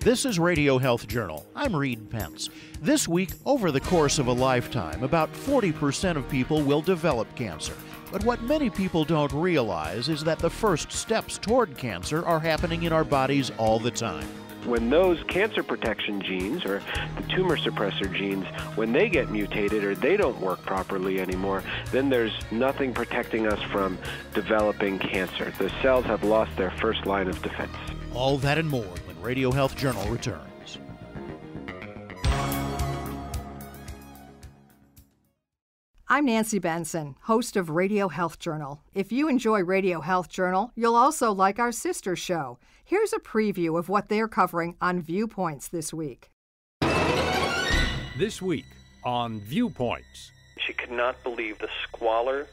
This is Radio Health Journal. I'm Reed Pence. This week, over the course of a lifetime, about 40% of people will develop cancer. But what many people don't realize is that the first steps toward cancer are happening in our bodies all the time. When those cancer protection genes, or the tumor suppressor genes, when they get mutated or they don't work properly anymore, then there's nothing protecting us from developing cancer. The cells have lost their first line of defense. All that and more when Radio Health Journal returns. I'm Nancy Benson, host of Radio Health Journal. If you enjoy Radio Health Journal, you'll also like our sister show. Here's a preview of what they're covering on Viewpoints this week. This week on Viewpoints. She could not believe the squalor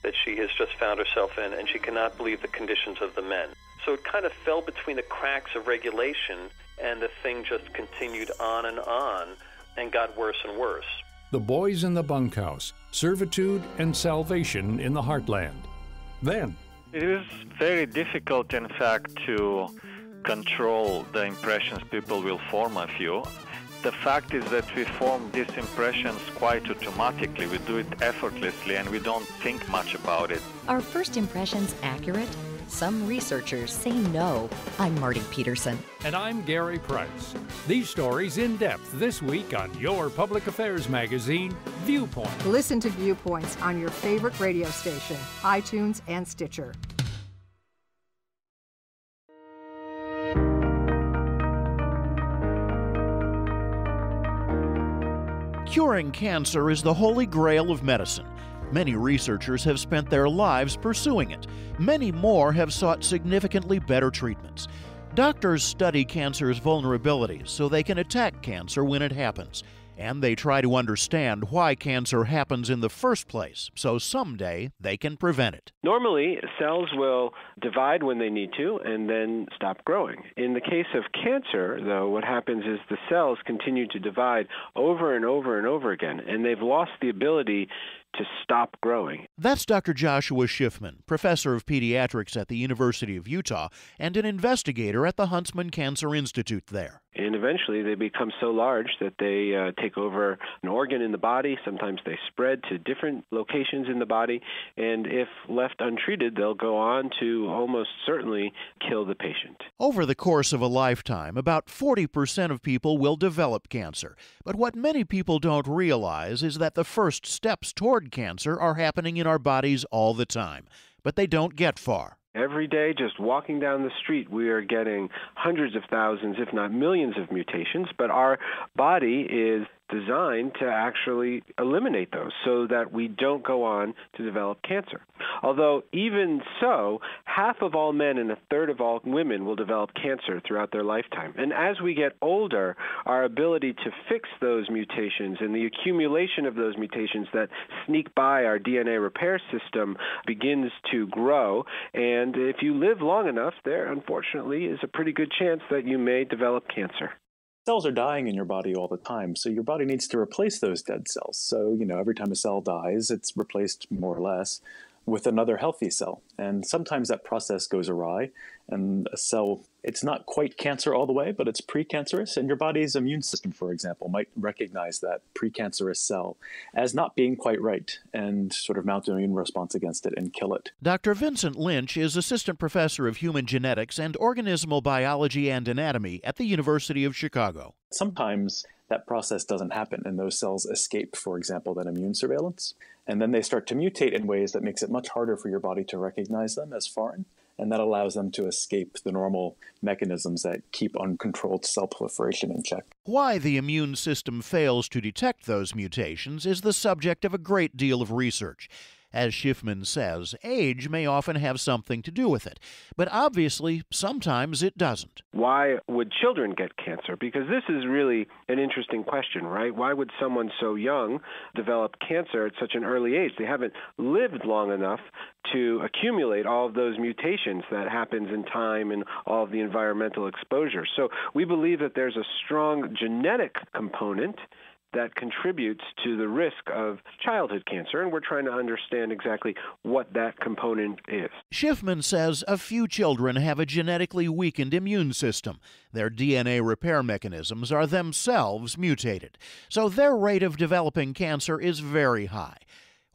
that she has just found herself in, and she cannot believe the conditions of the men. So it kind of fell between the cracks of regulation, and the thing just continued on and got worse and worse. The Boys in the Bunkhouse, Servitude and Salvation in the Heartland. Then, it is very difficult, in fact, to control the impressions people will form of you. The fact is that we form these impressions quite automatically. We do it effortlessly, and we don't think much about it. Are first impressions accurate? Some researchers say no. I'm Marty Peterson. And I'm Gary Price. These stories in depth this week on your public affairs magazine, Viewpoint. Listen to Viewpoints on your favorite radio station, iTunes and Stitcher. Curing cancer is the holy grail of medicine. Many researchers have spent their lives pursuing it. Many more have sought significantly better treatments. Doctors study cancer's vulnerabilities so they can attack cancer when it happens. And they try to understand why cancer happens in the first place, so someday they can prevent it. Normally, cells will divide when they need to and then stop growing. In the case of cancer, though, what happens is the cells continue to divide over and over and over again, and they've lost the ability to stop growing. That's Dr. Joshua Schiffman, professor of pediatrics at the University of Utah and an investigator at the Huntsman Cancer Institute there. And eventually they become so large that they take over an organ in the body. Sometimes they spread to different locations in the body. And if left untreated, they'll go on to almost certainly kill the patient. Over the course of a lifetime, about 40% of people will develop cancer. But what many people don't realize is that the first steps toward cancer are happening in our bodies all the time. But they don't get far. Every day, just walking down the street, we are getting hundreds of thousands, if not millions of mutations, but our body is designed to actually eliminate those so that we don't go on to develop cancer. Although even so, half of all men and a third of all women will develop cancer throughout their lifetime. And as we get older, our ability to fix those mutations and the accumulation of those mutations that sneak by our DNA repair system begins to grow. And if you live long enough, there unfortunately is a pretty good chance that you may develop cancer. Cells are dying in your body all the time, so your body needs to replace those dead cells. So, every time a cell dies, it's replaced more or less with another healthy cell. And sometimes that process goes awry, and a cell, it's not quite cancer all the way, but it's precancerous. And your body's immune system, for example, might recognize that precancerous cell as not being quite right and sort of mount an immune response against it and kill it. Dr. Vincent Lynch is assistant professor of human genetics and organismal biology and anatomy at the University of Chicago. Sometimes that process doesn't happen, and those cells escape, for example, that immune surveillance. And then they start to mutate in ways that makes it much harder for your body to recognize them as foreign. And that allows them to escape the normal mechanisms that keep uncontrolled cell proliferation in check. Why the immune system fails to detect those mutations is the subject of a great deal of research. As Schiffman says, age may often have something to do with it, but obviously sometimes it doesn't. Why would children get cancer? Because this is really an interesting question, right? Why would someone so young develop cancer at such an early age? They haven't lived long enough to accumulate all of those mutations that happens in time and all of the environmental exposure. So we believe that there's a strong genetic component that contributes to the risk of childhood cancer, and we're trying to understand exactly what that component is. Schiffman says a few children have a genetically weakened immune system. Their DNA repair mechanisms are themselves mutated, so their rate of developing cancer is very high.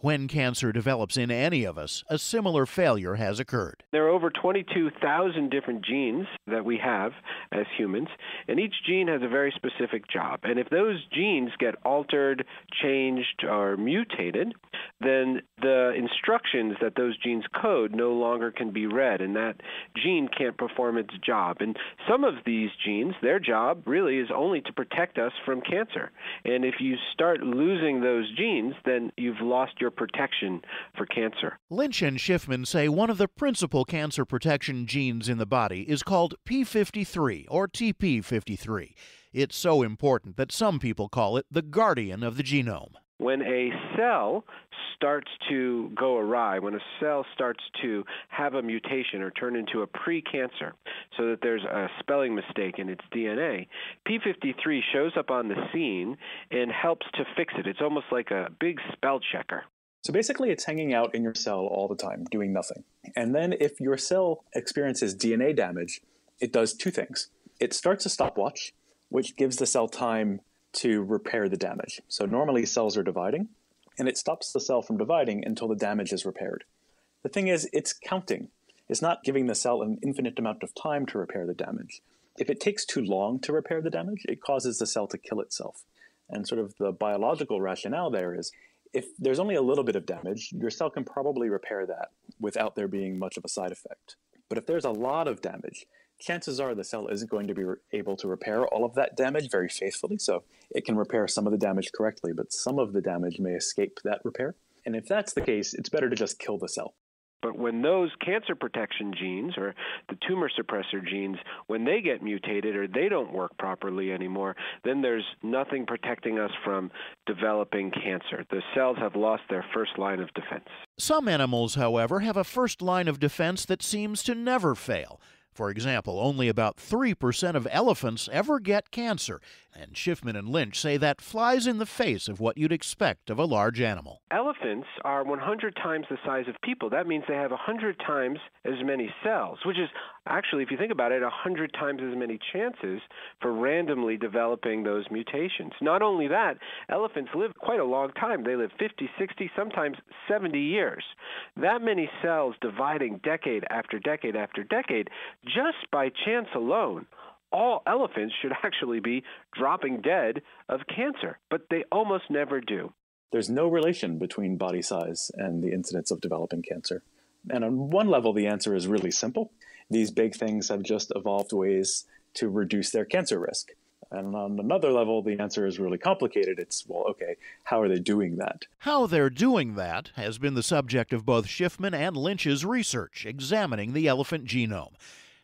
When cancer develops in any of us, a similar failure has occurred. There are over 22,000 different genes that we have as humans, and each gene has a very specific job. And if those genes get altered, changed, or mutated, then the instructions that those genes code no longer can be read, and that gene can't perform its job. And some of these genes, their job really is only to protect us from cancer. And if you start losing those genes, then you've lost your protection for cancer. Lynch and Schiffman say one of the principal cancer protection genes in the body is called P53 or TP53. It's so important that some people call it the guardian of the genome. When a cell starts to go awry, when a cell starts to have a mutation or turn into a pre-cancer, so that there's a spelling mistake in its DNA, P53 shows up on the scene and helps to fix it. It's almost like a big spell checker. So basically, it's hanging out in your cell all the time, doing nothing. And then if your cell experiences DNA damage, it does two things. It starts a stopwatch, which gives the cell time to repair the damage. So normally cells are dividing, and it stops the cell from dividing until the damage is repaired. The thing is, it's counting. It's not giving the cell an infinite amount of time to repair the damage. If it takes too long to repair the damage, it causes the cell to kill itself. And sort of the biological rationale there is, if there's only a little bit of damage, your cell can probably repair that without there being much of a side effect. But if there's a lot of damage, chances are the cell isn't going to be able to repair all of that damage very faithfully. So it can repair some of the damage correctly, but some of the damage may escape that repair. And if that's the case, it's better to just kill the cell. But when those cancer protection genes or the tumor suppressor genes, when they get mutated or they don't work properly anymore, then there's nothing protecting us from developing cancer. The cells have lost their first line of defense. Some animals, however, have a first line of defense that seems to never fail. For example, only about 3% of elephants ever get cancer, and Schiffman and Lynch say that flies in the face of what you'd expect of a large animal. Elephants are 100 times the size of people. That means they have 100 times as many cells, which is actually, if you think about it, 100 times as many chances for randomly developing those mutations. Not only that, elephants live quite a long time. They live 50, 60, sometimes 70 years. That many cells dividing decade after decade after decade, just by chance alone, all elephants should actually be dropping dead of cancer, but they almost never do. There's no relation between body size and the incidence of developing cancer. And on one level, the answer is really simple. These big things have just evolved ways to reduce their cancer risk. And on another level, the answer is really complicated. It's, well, okay, how are they doing that? How they're doing that has been the subject of both Schiffman and Lynch's research examining the elephant genome.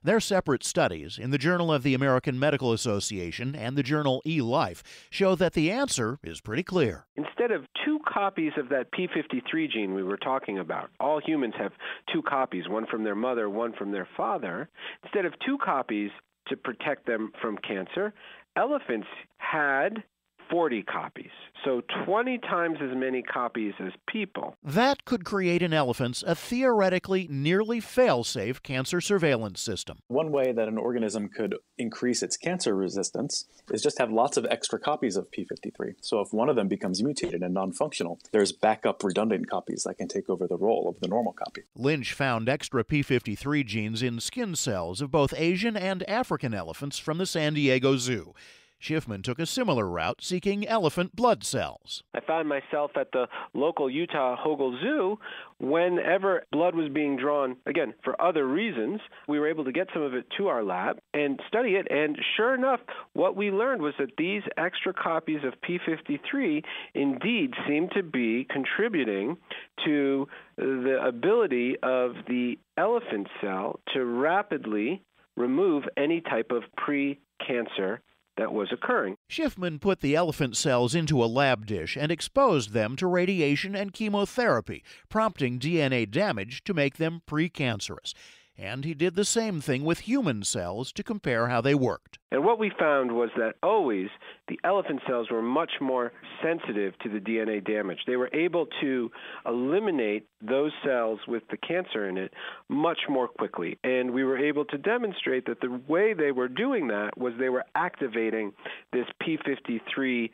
Their separate studies in the Journal of the American Medical Association and the journal eLife show that the answer is pretty clear. Instead of 2 copies of that P53 gene we were talking about, all humans have 2 copies, one from their mother, one from their father. Instead of 2 copies to protect them from cancer, elephants had 40 copies, so 20 times as many copies as people. That could create in elephants a theoretically nearly fail-safe cancer surveillance system. One way that an organism could increase its cancer resistance is just have lots of extra copies of P53. So if one of them becomes mutated and non-functional, there's backup redundant copies that can take over the role of the normal copy. Lynch found extra P53 genes in skin cells of both Asian and African elephants from the San Diego Zoo. Schiffman took a similar route, seeking elephant blood cells. I found myself at the local Utah Hogle Zoo. Whenever blood was being drawn, again, for other reasons, we were able to get some of it to our lab and study it. And sure enough, what we learned was that these extra copies of P53 indeed seem to be contributing to the ability of the elephant cell to rapidly remove any type of pre-cancer that was occurring. Schiffman put the elephant cells into a lab dish and exposed them to radiation and chemotherapy, prompting DNA damage to make them precancerous. and he did the same thing with human cells to compare how they worked. And what we found was that always the elephant cells were much more sensitive to the DNA damage. They were able to eliminate those cells with the cancer in it much more quickly. And we were able to demonstrate that the way they were doing that was they were activating this P53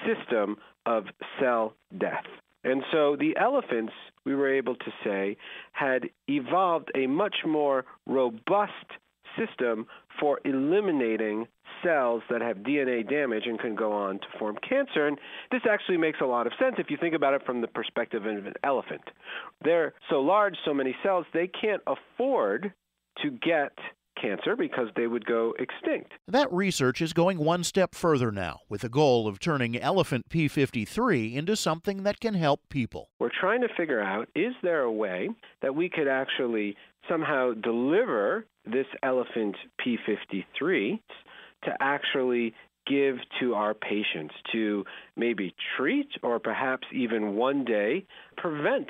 system of cell death. And so the elephants, we were able to say, had evolved a much more robust system for eliminating cells that have DNA damage and can go on to form cancer. And this actually makes a lot of sense if you think about it from the perspective of an elephant. They're so large, so many cells, they can't afford to get cancer because they would go extinct. That research is going one step further now, with the goal of turning elephant P53 into something that can help people. We're trying to figure out, is there a way that we could actually somehow deliver this elephant P53 to actually give to our patients to maybe treat or perhaps even one day prevent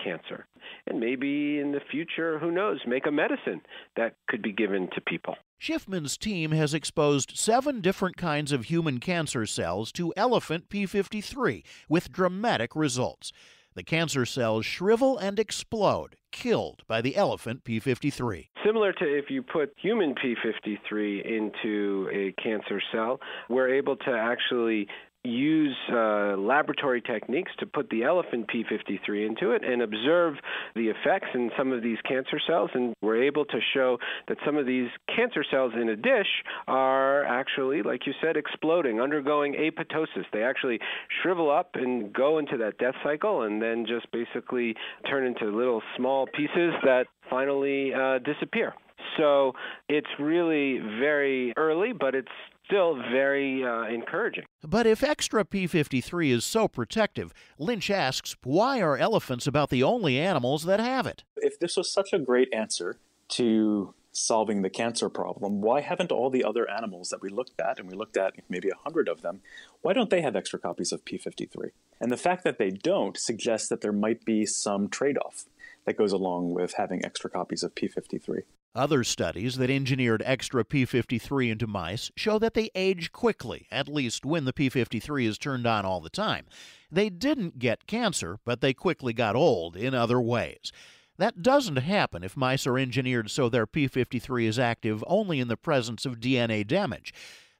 cancer. And maybe in the future, who knows, make a medicine that could be given to people. Schiffman's team has exposed 7 different kinds of human cancer cells to elephant P53 with dramatic results. The cancer cells shrivel and explode, killed by the elephant P53. Similar to if you put human P53 into a cancer cell, we're able to actually use laboratory techniques to put the elephant P53 into it and observe the effects in some of these cancer cells. And we're able to show that some of these cancer cells in a dish are actually, like you said, exploding, undergoing apoptosis. They actually shrivel up and go into that death cycle and then just basically turn into little small pieces that finally disappear. So it's really very early, but it's still very encouraging. But if extra P53 is so protective, Lynch asks, why are elephants about the only animals that have it? If this was such a great answer to solving the cancer problem, why haven't all the other animals that we looked at, and we looked at maybe 100 of them, why don't they have extra copies of P53? And the fact that they don't suggests that there might be some trade-off that goes along with having extra copies of P53. Other studies that engineered extra P53 into mice show that they age quickly, at least when the P53 is turned on all the time. They didn't get cancer, but they quickly got old in other ways. That doesn't happen if mice are engineered so their P53 is active only in the presence of DNA damage.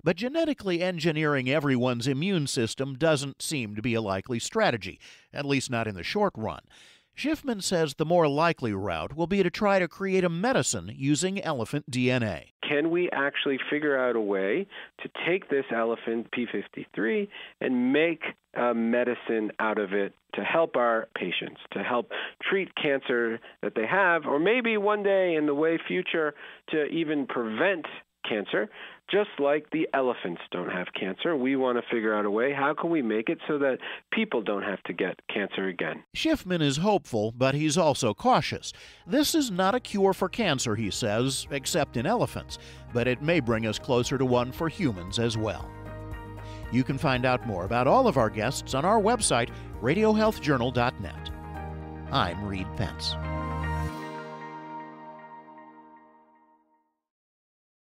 But genetically engineering everyone's immune system doesn't seem to be a likely strategy, at least not in the short run. Schiffman says the more likely route will be to try to create a medicine using elephant DNA. Can we actually figure out a way to take this elephant P53 and make a medicine out of it to help our patients, to help treat cancer that they have, or maybe one day in the way future to even prevent cancer? Just like the elephants don't have cancer, we want to figure out a way, how can we make it so that people don't have to get cancer again? Schiffman is hopeful, but he's also cautious. This is not a cure for cancer, he says, except in elephants, but it may bring us closer to one for humans as well. You can find out more about all of our guests on our website, radiohealthjournal.net. I'm Reed Pence.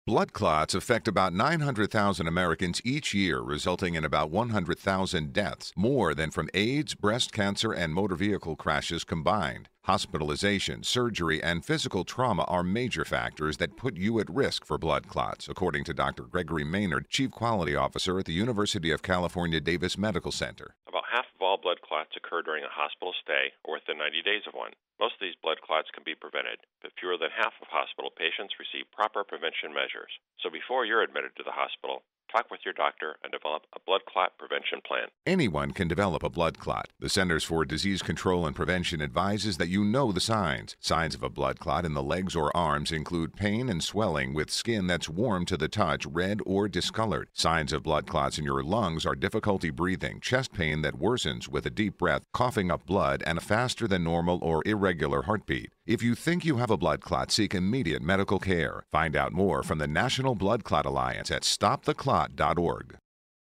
Blood clots affect about 900,000 Americans each year, resulting in about 100,000 deaths, more than from AIDS, breast cancer, and motor vehicle crashes combined. Hospitalization, surgery, and physical trauma are major factors that put you at risk for blood clots, according to Dr. Gregory Maynard, Chief Quality Officer at the University of California, Davis Medical Center. About half of all blood clots occur during a hospital stay or within 90 days of one. Most of these blood clots can be prevented, but fewer than half of hospital patients receive proper prevention measures. So before you're admitted to the hospital, talk with your doctor and develop a blood clot prevention plan. Anyone can develop a blood clot. The Centers for Disease Control and Prevention advises that you know the signs. Signs of a blood clot in the legs or arms include pain and swelling with skin that's warm to the touch, red or discolored. Signs of blood clots in your lungs are difficulty breathing, chest pain that worsens with a deep breath, coughing up blood, and a faster than normal or irregular heartbeat. If you think you have a blood clot, seek immediate medical care. Find out more from the National Blood Clot Alliance at stoptheclot.org.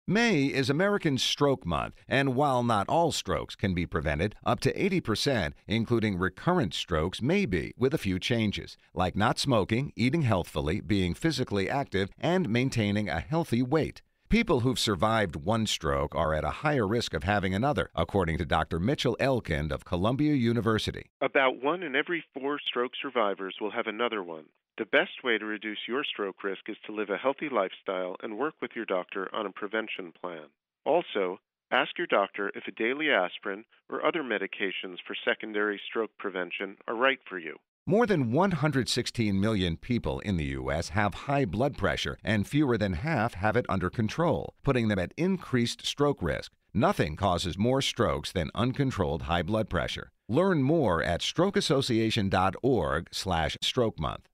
May is American Stroke Month, and while not all strokes can be prevented, up to 80%, including recurrent strokes, may be, with a few changes, like not smoking, eating healthfully, being physically active, and maintaining a healthy weight. People who've survived one stroke are at a higher risk of having another, according to Dr. Mitchell Elkind of Columbia University. About 1 in every 4 stroke survivors will have another one. The best way to reduce your stroke risk is to live a healthy lifestyle and work with your doctor on a prevention plan. Also, ask your doctor if a daily aspirin or other medications for secondary stroke prevention are right for you. More than 116 million people in the U.S. have high blood pressure, and fewer than half have it under control, putting them at increased stroke risk. Nothing causes more strokes than uncontrolled high blood pressure. Learn more at strokeassociation.org/stroke month.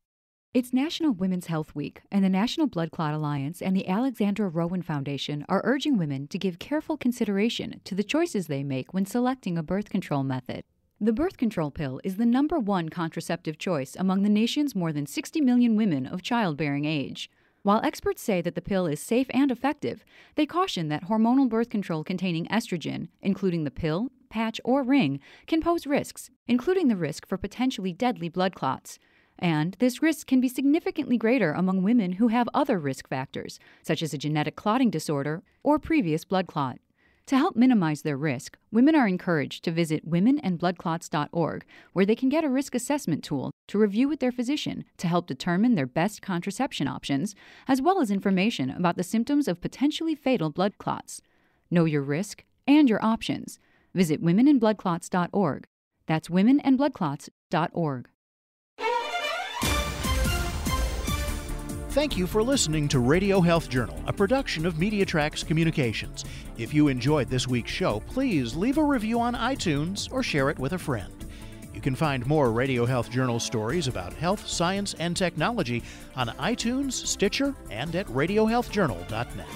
It's National Women's Health Week, and the National Blood Clot Alliance and the Alexandra Rowan Foundation are urging women to give careful consideration to the choices they make when selecting a birth control method. The birth control pill is the #1 contraceptive choice among the nation's more than 60 million women of childbearing age. While experts say that the pill is safe and effective, they caution that hormonal birth control containing estrogen, including the pill, patch, or ring, can pose risks, including the risk for potentially deadly blood clots. And this risk can be significantly greater among women who have other risk factors, such as a genetic clotting disorder or previous blood clot. To help minimize their risk, women are encouraged to visit womenandbloodclots.org, where they can get a risk assessment tool to review with their physician to help determine their best contraception options, as well as information about the symptoms of potentially fatal blood clots. Know your risk and your options. Visit womenandbloodclots.org. That's womenandbloodclots.org. Thank you for listening to Radio Health Journal, a production of MediaTrax Communications. If you enjoyed this week's show, please leave a review on iTunes or share it with a friend. You can find more Radio Health Journal stories about health, science, and technology on iTunes, Stitcher, and at radiohealthjournal.net.